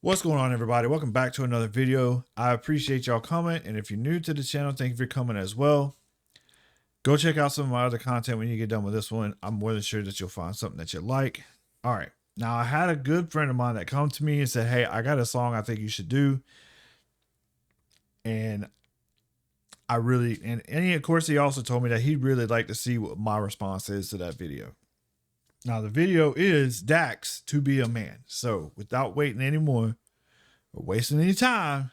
What's going on, everybody? Welcome back to another video. I appreciate y'all coming, and if you're new to the channel, thank you for coming as well. Go check out some of my other content when you get done with this one. I'm more than sure that you'll find something that you like. All right. Now, I had a good friend of mine that come to me and said, hey, I got a song I think you should do. And of course, he also told me that he'd really like to see what my response is to that video. Now, the video is Dax, To Be a Man. So without waiting anymore or wasting any time,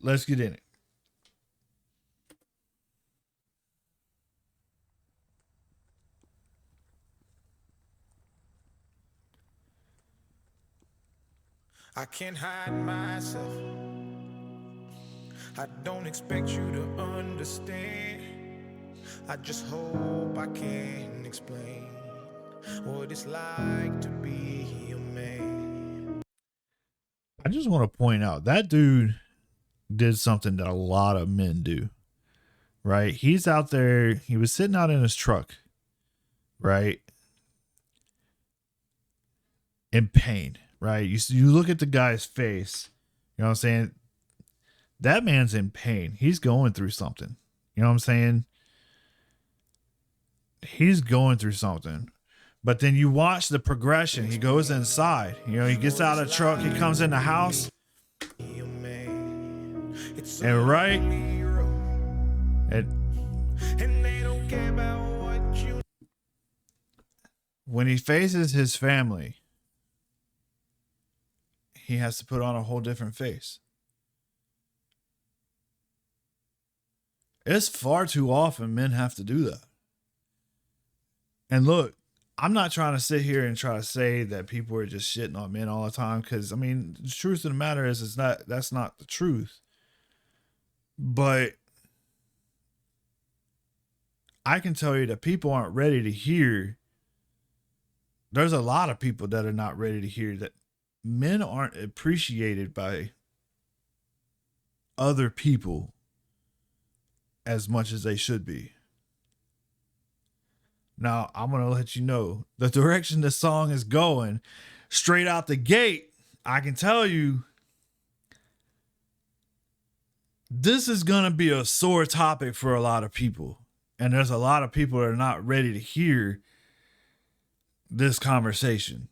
let's get in it. I can't hide myself. I don't expect you to understand. I just hope I can explain what it's like to be a man. I just want to point out that dude did something that a lot of men do, right? He's out there, he was sitting out in his truck, right? In pain, right? You look at the guy's face, you know what I'm saying? That man's in pain. He's going through something. You know what I'm saying? He's going through something. But then you watch the progression. He goes inside. You know, he gets out of the truck. He comes in the house. And right. When he faces his family, he has to put on a whole different face. It's far too often men have to do that. And look, I'm not trying to sit here and try to say that people are just shitting on men all the time, because I mean, the truth of the matter is that's not the truth. But I can tell you that people aren't ready to hear. There's a lot of people that are not ready to hear that men aren't appreciated by other people as much as they should be. Now, I'm going to let you know the direction this song is going straight out the gate. I can tell you this is going to be a sore topic for a lot of people. And there's a lot of people that are not ready to hear this conversation.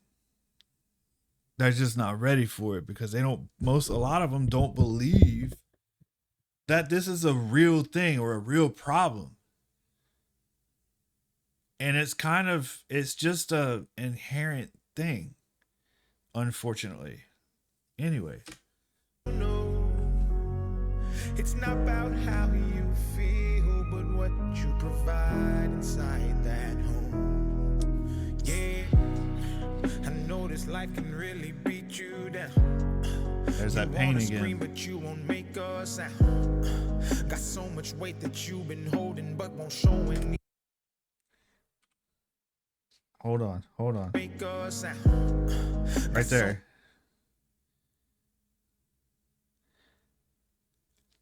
They're just not ready for it because a lot of them don't believe that this is a real thing or a real problem. And it's just a inherent thing, unfortunately. Anyway. It's not about how you feel, but what you provide inside that home. Yeah, I know this life can really beat you down. There's that pain again. Scream, but you won't make a sound. Got so much weight that you've been holding, but won't show any. Hold on. Make a sound. Right there.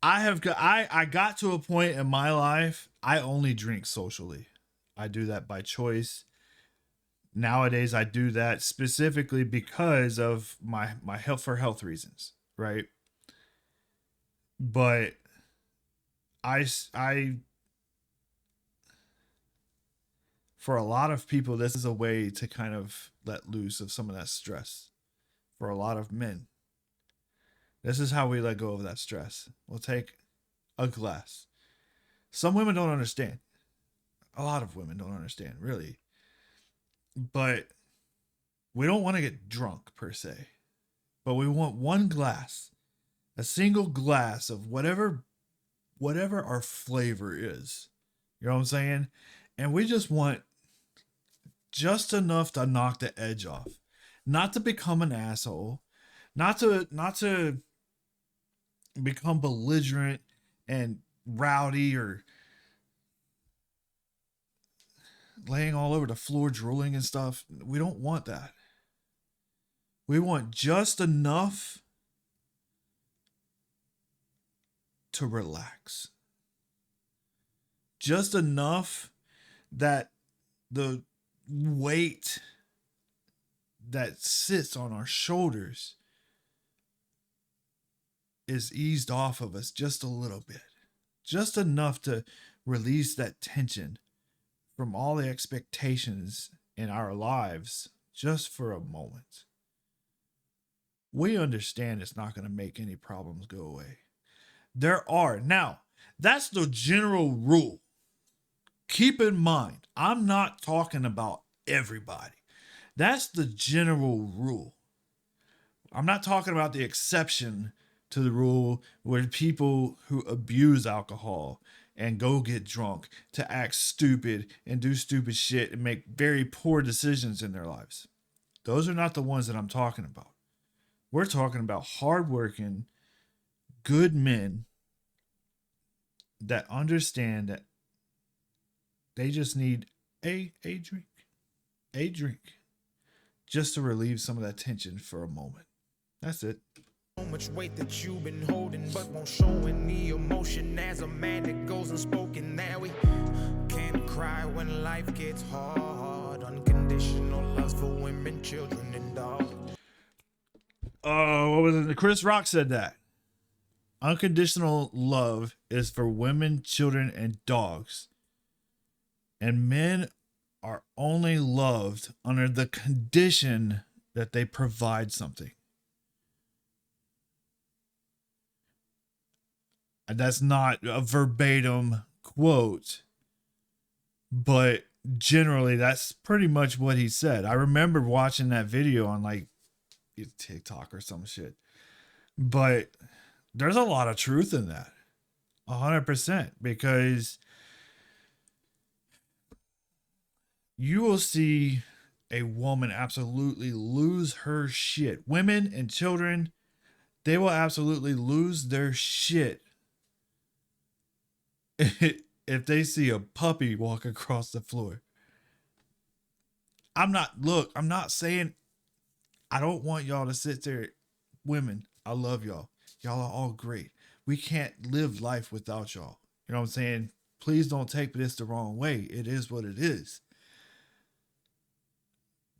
I got to a point in my life, I only drink socially. I do that by choice. Nowadays, I do that specifically because of my health, for health reasons, right? But I for a lot of people, this is a way to kind of let loose of some of that stress. For a lot of men, this is how we let go of that stress. We'll take a glass. Some women don't understand. A lot of women don't understand, really. But we don't want to get drunk, per se. But we want one glass. A single glass of whatever our flavor is. You know what I'm saying? And we just want just enough to knock the edge off. Not to become an asshole. Not to become belligerent and rowdy or laying all over the floor drooling and stuff. We don't want that. We want just enough to relax. Just enough that the weight that sits on our shoulders is eased off of us just a little bit, just enough to release that tension from all the expectations in our lives just for a moment, we understand it's not going to make any problems go away. There are. Now, that's the general rule. Keep in mind, I'm not talking about everybody. That's the general rule. I'm not talking about the exception to the rule where people who abuse alcohol and go get drunk to act stupid and do stupid shit and make very poor decisions in their lives. Those are not the ones that I'm talking about. We're talking about hardworking, good men that understand that they just need a drink, just to relieve some of that tension for a moment. That's it. So much weight that you've been holding, but won't show any emotion. As a man that goes unspoken, now we can't cry when life gets hard. Unconditional loves for women, children, and dogs. Oh, what was it? Chris Rock said that. Unconditional love is for women, children, and dogs. And men are only loved under the condition that they provide something. And that's not a verbatim quote, but generally that's pretty much what he said. I remember watching that video on like TikTok or some shit, but there's a lot of truth in that. 100%, because you will see a woman absolutely lose her shit. Women and children, they will absolutely lose their shit if they see a puppy walk across the floor. I'm not saying, I don't want y'all to sit there. Women, I love y'all. Y'all are all great. We can't live life without y'all. You know what I'm saying? Please don't take this the wrong way. It is what it is.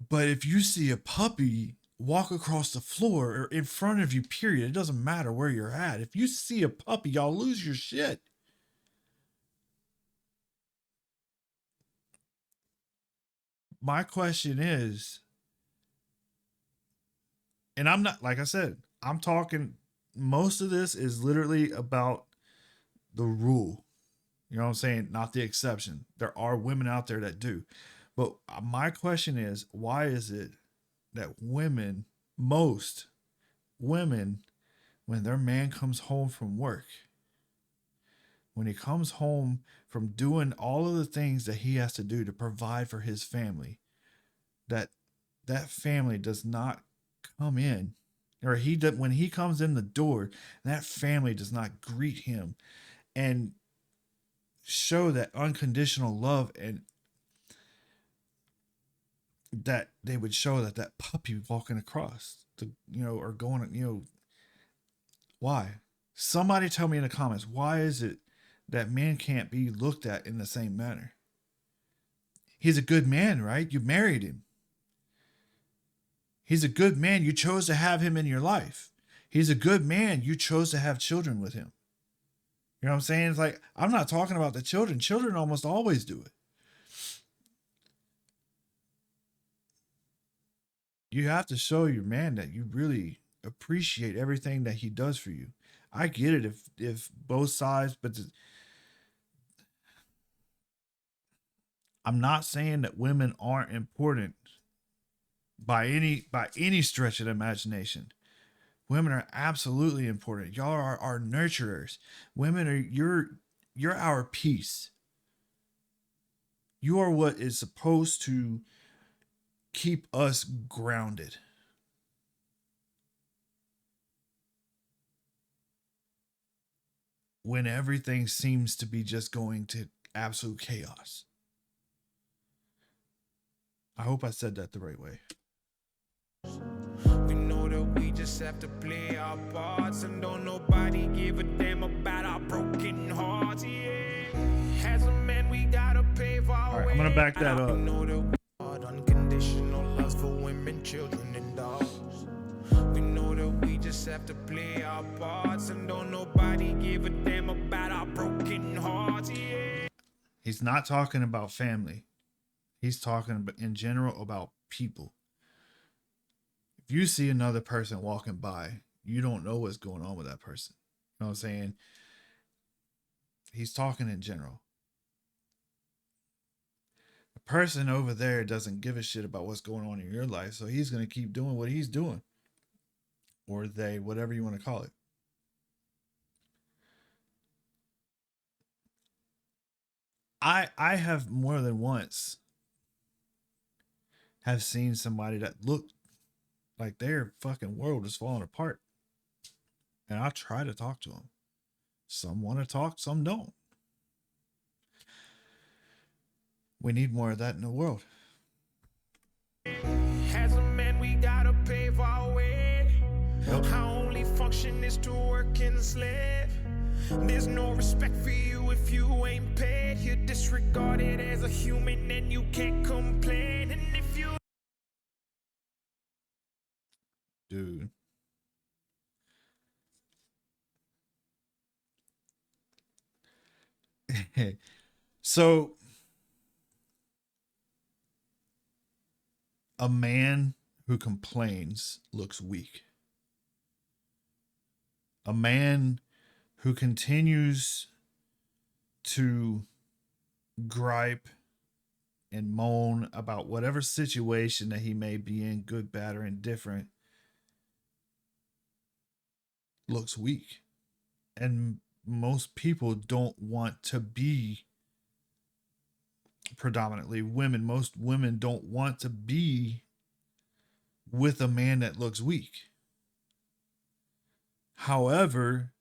But if you see a puppy walk across the floor or in front of you, period, it doesn't matter where you're at. If you see a puppy, y'all lose your shit. My question is, and I'm not, like I said, I'm talking, most of this is literally about the rule. You know what I'm saying? Not the exception. There are women out there that do. But my question is, why is it that women, most women, when their man comes home from work, when he comes home from doing all of the things that he has to do to provide for his family, that family does not come in, or when he comes in the door, that family does not greet him and show that unconditional love, and that they would show that puppy walking across the, or going, why? Somebody tell me in the comments, why is it that men can't be looked at in the same manner? He's a good man, right? You married him. He's a good man. You chose to have him in your life. He's a good man. You chose to have children with him. You know what I'm saying? It's like, I'm not talking about the children. Children almost always do it. You have to show your man that you really appreciate everything that he does for you. I get it if both sides, but I'm not saying that women aren't important by any stretch of the imagination. Women are absolutely important. Y'all are our nurturers. Women are you're our peace. You are what is supposed to keep us grounded. When everything seems to be just going to absolute chaos. I hope I said that the right way. We know that we just have to play our parts, and don't nobody give a damn about our broken hearts. Yeah, as a man, we gotta pave our way. All right, I'm gonna back that up. We know that unconditional loves for women, children, and dogs. We know that we just us have to play our parts, and don't nobody give a damn about our broken hearts. Yeah. He's not talking about family. He's talking in general about people. If you see another person walking by, you don't know what's going on with that person. You know what I'm saying? He's talking in general. The person over there doesn't give a shit about what's going on in your life, so he's going to keep doing what he's doing. Or they, whatever you want to call it. I have more than once have seen somebody that looked like their fucking world is falling apart. And I try to talk to them. Some want to talk, some don't. We need more of that in the world. As a man, we gotta pave our way. Our only function is to work and slave. There's no respect for you if you ain't paid. You're disregarded as a human and you can't complain. And if you... Dude. So, a man who complains looks weak. A man who continues to gripe and moan about whatever situation that he may be in, good, bad, or indifferent, looks weak. And most people don't want to be predominantly women. Most women don't want to be with a man that looks weak. However,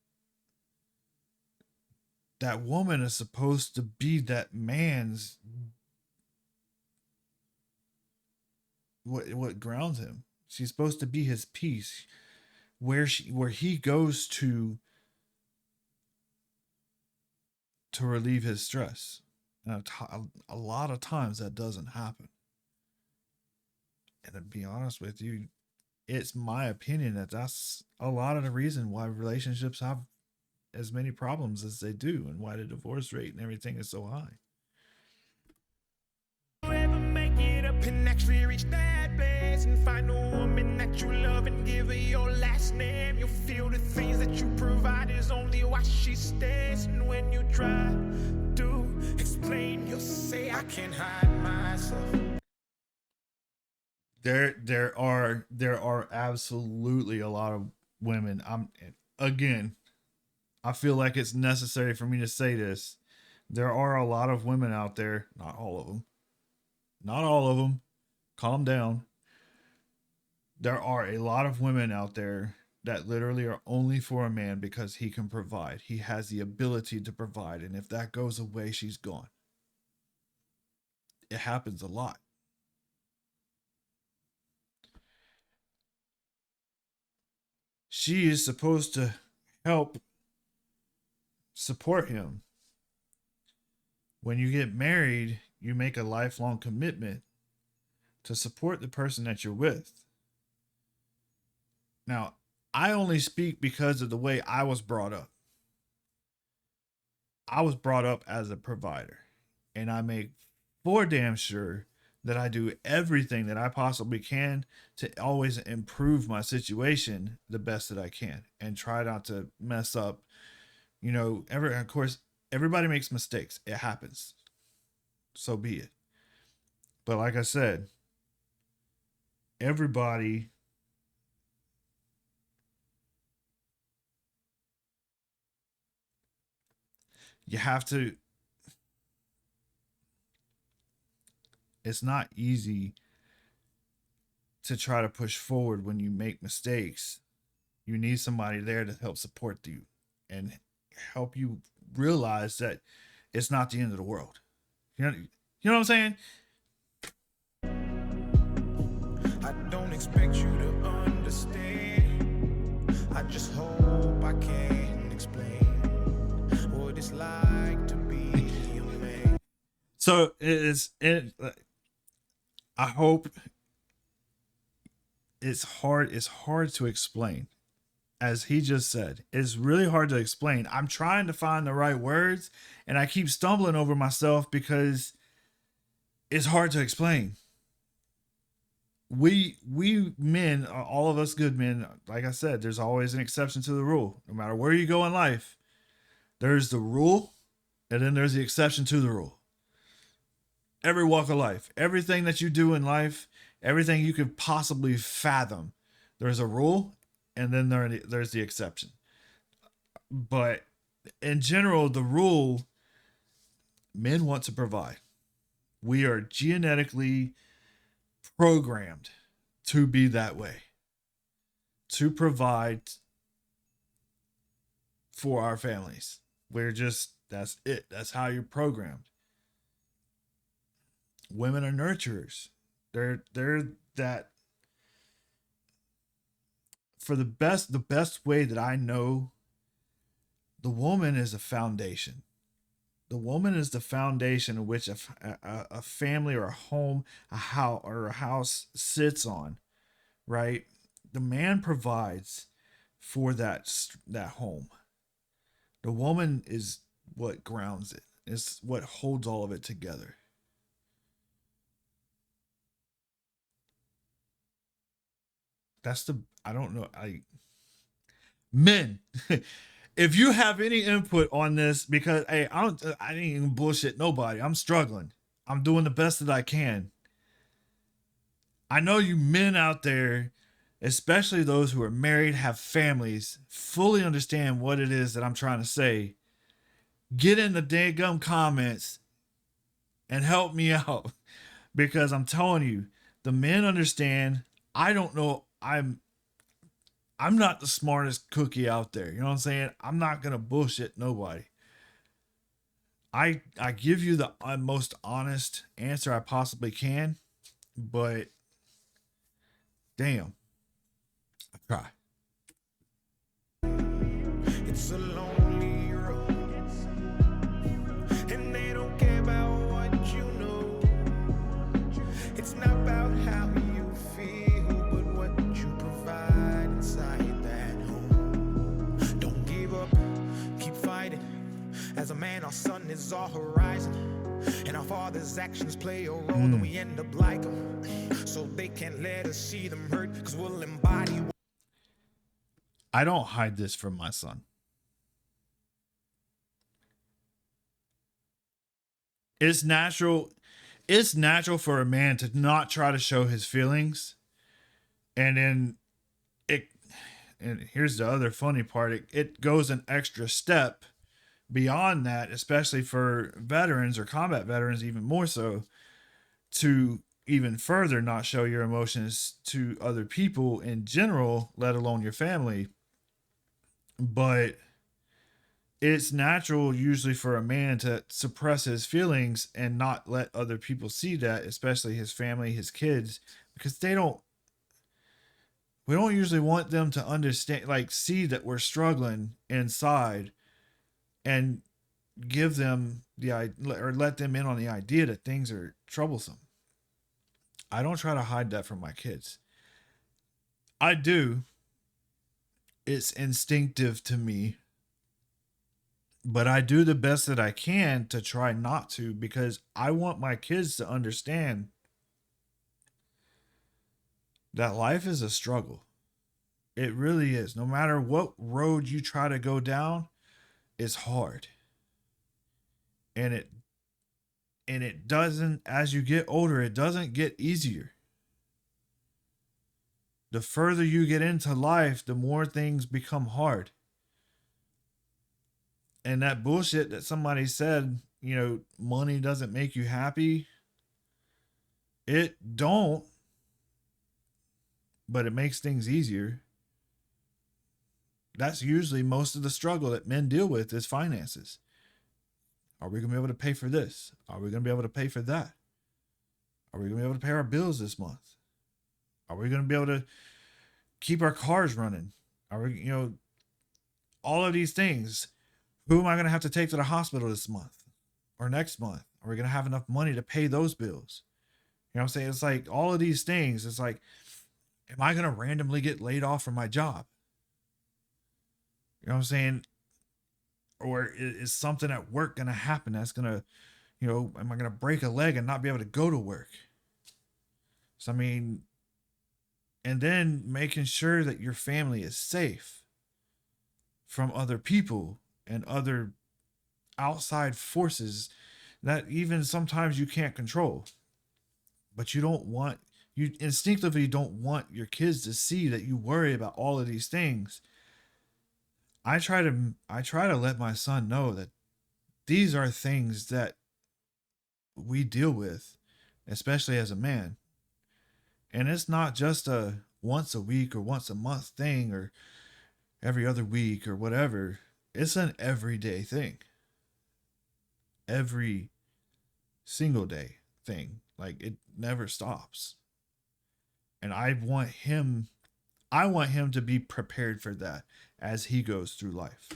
that woman is supposed to be that man's what grounds him. She's supposed to be his peace, where he goes to relieve his stress. And a lot of times that doesn't happen. And to be honest with you, it's my opinion that that's a lot of the reason why relationships have as many problems as they do, and why the divorce rate and everything is so high. ever make it up and actually reach that place and find a woman that you love and give her your last name, you'll feel the things that you provide is only why she stays. And when you try to explain, you'll say, I can't hide myself. There are absolutely a lot of women. I feel like it's necessary for me to say this. There are a lot of women out there, not all of them. Not all of them. Calm down. There are a lot of women out there that literally are only for a man because he can provide. He has the ability to provide. And if that goes away, she's gone. It happens a lot. She is supposed to help support him. When you get married, you make a lifelong commitment to support the person that you're with. Now, I only speak because of the way I was brought up. I was brought up as a provider, and I make for damn sure that I do everything that I possibly can to always improve my situation the best that I can and try not to mess up. You know, of course, everybody makes mistakes. It happens. So be it. But like I said, everybody you have to, it's not easy to try to push forward when you make mistakes. You need somebody there to help support you and help you realize that it's not the end of the world. You know what I'm saying? I don't expect you to understand. I just hope I can explain what it's like to be a man. So I hope it's hard to explain. as he just said, it's really hard to explain. I'm trying to find the right words and I keep stumbling over myself because it's hard to explain. We men, all of us good men, like I said, there's always an exception to the rule. No matter where you go in life, there's the rule and then there's the exception to the rule. Every walk of life, everything that you do in life, everything you could possibly fathom, there's a rule and then there's the exception. But in general, the rule, men want to provide. We are genetically programmed to be that way, to provide for our families. That's it. That's how you're programmed. Women are nurturers. They're that, for the best way that I know, the woman is a foundation. The woman is the foundation in which a family or a home, a house sits on, right? The man provides for that home. The woman is what grounds it. It's what holds all of it together. I don't know. Men, if you have any input on this, because hey, I didn't even bullshit nobody. I'm struggling. I'm doing the best that I can. I know you men out there, especially those who are married, have families, fully understand what it is that I'm trying to say. Get in the daggum comments and help me out, because I'm telling you, the men understand. I don't know. I'm not the smartest cookie out there. You know what I'm saying? I'm not going to bullshit nobody. I give you the most honest answer I possibly can, but damn, I try. It's a lonely road, and they don't care about what you know. It's not about how you feel, but what you provide inside that home. Don't give up, keep fighting. As a man, our sun is our horizon, and our father's actions play a role, and we end up like them. So they can't let us see them hurt, because we'll embody. I don't hide this from my son. It's natural for a man to not try to show his feelings. And then and here's the other funny part, it goes an extra step beyond that, especially for veterans or combat veterans, even more so, to even further not show your emotions to other people in general, let alone your family. But it's natural usually for a man to suppress his feelings and not let other people see that, especially his family, his kids, because we don't usually want them to understand, like, see that we're struggling inside and give them or let them in on the idea that things are troublesome. I don't try to hide that from my kids. I do. It's instinctive to me. But I do the best that I can to try not to, because I want my kids to understand that life is a struggle. It really is. No matter what road you try to go down, it's hard. And it doesn't, as you get older, it doesn't get easier. The further you get into life, the more things become hard. And that bullshit that somebody said, money doesn't make you happy. It don't. But it makes things easier. That's usually most of the struggle that men deal with, is finances. Are we going to be able to pay for this? Are we going to be able to pay for that? Are we going to be able to pay our bills this month? Are we going to be able to keep our cars running? Are we, all of these things. Who am I going to have to take to the hospital this month or next month? Are we going to have enough money to pay those bills? You know what I'm saying? It's like all of these things. It's like, am I going to randomly get laid off from my job? You know what I'm saying? Or is something at work going to happen that's going to, you know, am I going to break a leg and not be able to go to work? So, I mean, and then making sure that your family is safe from other people and other outside forces that even sometimes you can't control. But you instinctively don't want your kids to see that you worry about all of these things. I try to let my son know that these are things that we deal with, especially as a man. And it's not just a once a week or once a month thing or every other week or whatever. It's an everyday thing. Every single day thing. Like, it never stops. And I want him to be prepared for that as he goes through life.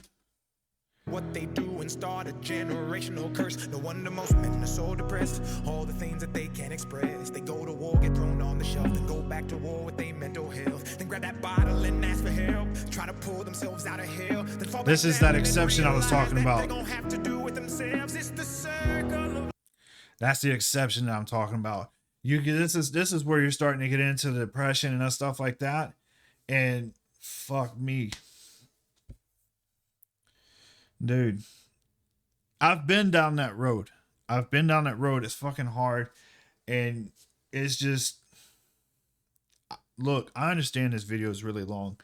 What they do and start a generational curse. No wonder most men are so depressed. All the things that they can't express. They go to war, get thrown on the shelf, then go back to war with their mental health. Then grab that bottle and ask for help. Try to pull themselves out of hell. Then fall This back is down that and exception I was talking realize that about. they gon' have to do with themselves. It's the circle of That's the exception that I'm talking about. This is where you're starting to get into the depression and stuff like that. And fuck me. Dude, I've been down that road. It's fucking hard. And it's just, look, I understand this video is really long,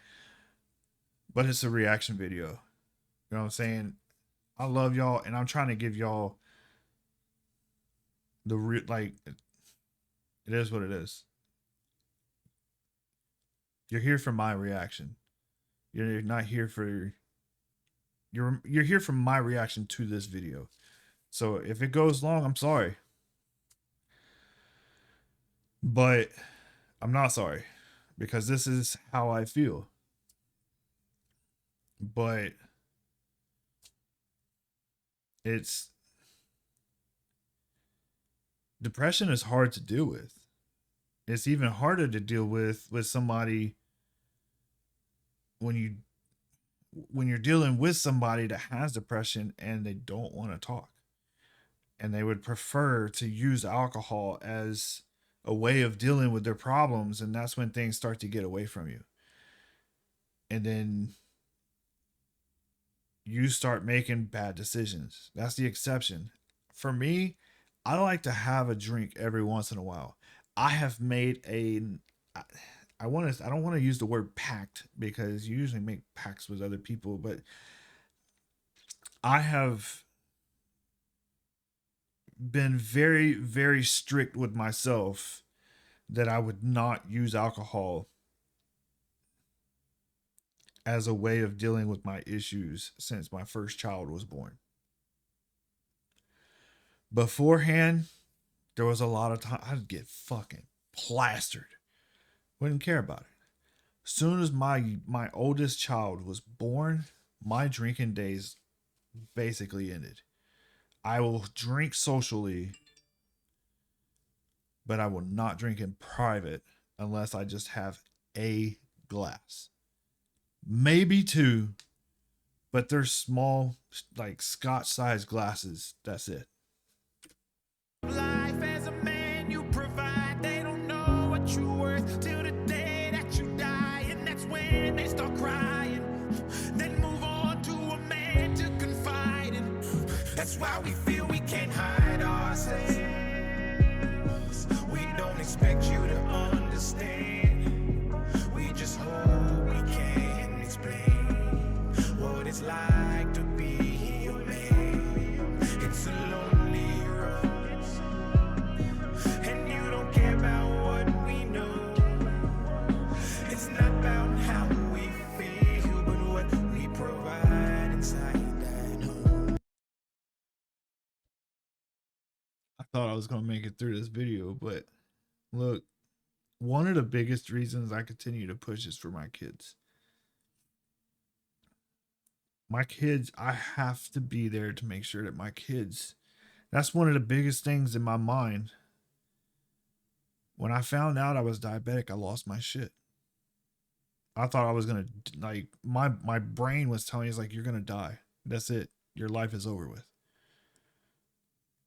but it's a reaction video. You know what I'm saying? I love y'all, and I'm trying to give y'all like, it is what it is. You're here for my reaction. You're not here for you're here for my reaction to this video. So if it goes long, I'm sorry. But I'm not sorry, because this is how I feel. But depression is hard to deal with. It's even harder to deal with somebody when you're dealing with somebody that has depression and they don't want to talk, and they would prefer to use alcohol as a way of dealing with their problems, and that's when things start to get away from you. And then you start making bad decisions. That's the exception. For me, I like to have a drink every once in a while. I have made I don't want to use the word pact, because you usually make pacts with other people, but I have been very, very strict with myself that I would not use alcohol as a way of dealing with my issues since my first child was born. Beforehand, there was a lot of time I'd get fucking plastered. Wouldn't care about it. As soon as my oldest child was born, my drinking days basically ended. I will drink socially, but I will not drink in private unless I just have a glass. Maybe two, but they're small, like Scotch-sized glasses. That's it. life as a man you provide. They don't know what you're worth till the day that you die, and that's when they start crying. Then move on to a man to confide in. That's why we feel we can't hide ourselves. We don't expect you to understand. We just hope we can explain what it's like to be a man. It's a lonely road, and you don't care about what we know. It's not about how we feel, but what we provide inside that home. I thought I was going to make it through this video, but look, one of the biggest reasons I continue to push is for my kids. My kids, I have to be there to make sure that my kids, that's one of the biggest things in my mind. When I found out I was diabetic, I lost my shit. I thought I was gonna, like, my brain was telling me, it's like, you're gonna die. That's it. Your life is over with.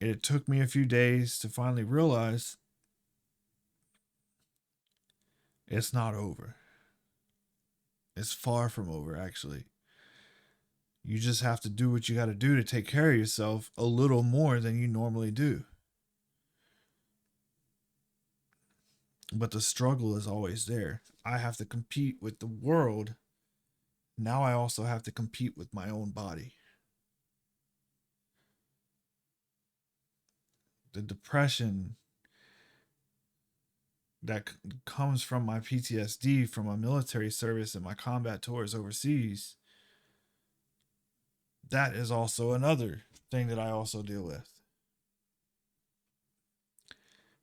It took me a few days to finally realize it's not over. It's far from over, actually. You just have to do what you got to do to take care of yourself a little more than you normally do. But the struggle is always there. I have to compete with the world. Now I also have to compete with my own body. The depression that comes from my PTSD, from my military service and my combat tours overseas, that is also another thing that I also deal with.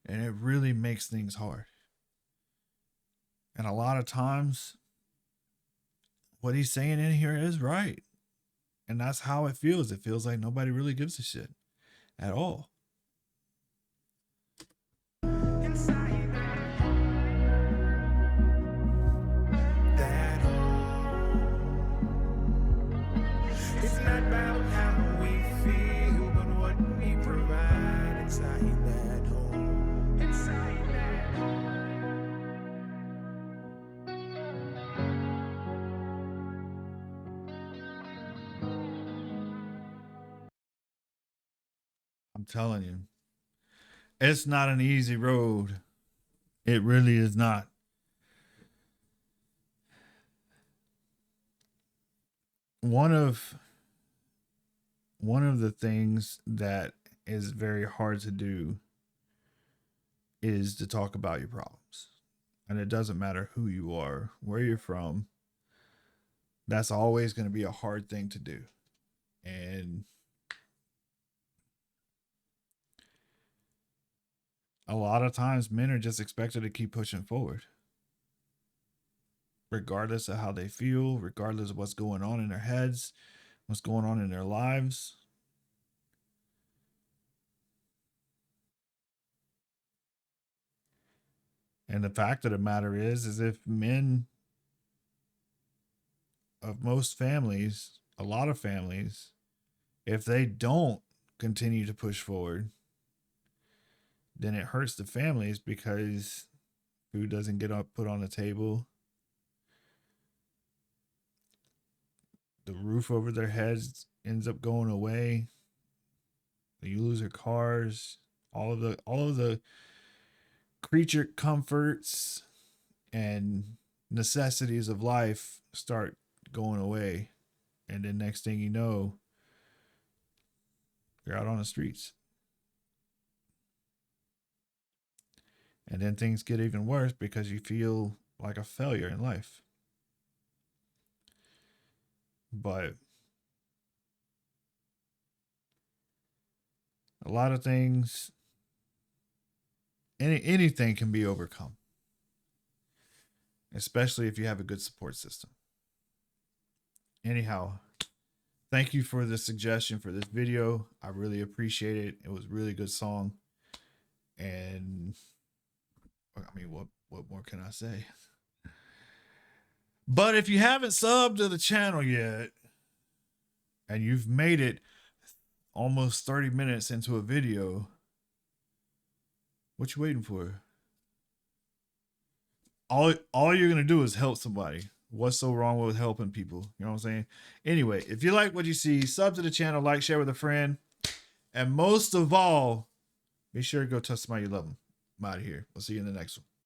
And it really makes things hard. And a lot of times, what he's saying in here is right. And that's how it feels. It feels like nobody really gives a shit at all. Inside that home. It's not about how we feel, but what we provide inside that home. Inside that home. I'm telling you, it's not an easy road. It really is not. One of the things that is very hard to do is to talk about your problems. And it doesn't matter who you are, where you're from. That's always going to be a hard thing to do. And a lot of times men are just expected to keep pushing forward, regardless of how they feel, regardless of what's going on in their heads, what's going on in their lives. And the fact of the matter is if men of most families, a lot of families, if they don't continue to push forward, then it hurts the families because food doesn't get up put on the table. The roof over their heads ends up going away. You lose their cars, all of the creature comforts and necessities of life start going away. And then next thing you know, you're out on the streets. And then things get even worse because you feel like a failure in life. But a lot of things, anything can be overcome, especially if you have a good support system. Anyhow, thank you for the suggestion for this video. I really appreciate it. It was a really good song. And I mean, what more can I say? But if you haven't subbed to the channel yet, and you've made it almost 30 minutes into a video, what you waiting for? All you're gonna do is help somebody. What's so wrong with helping people? You know what I'm saying? Anyway, if you like what you see, sub to the channel, like, share with a friend, and most of all, be sure to go touch somebody you love them. I'm out of here. We'll see you in the next one.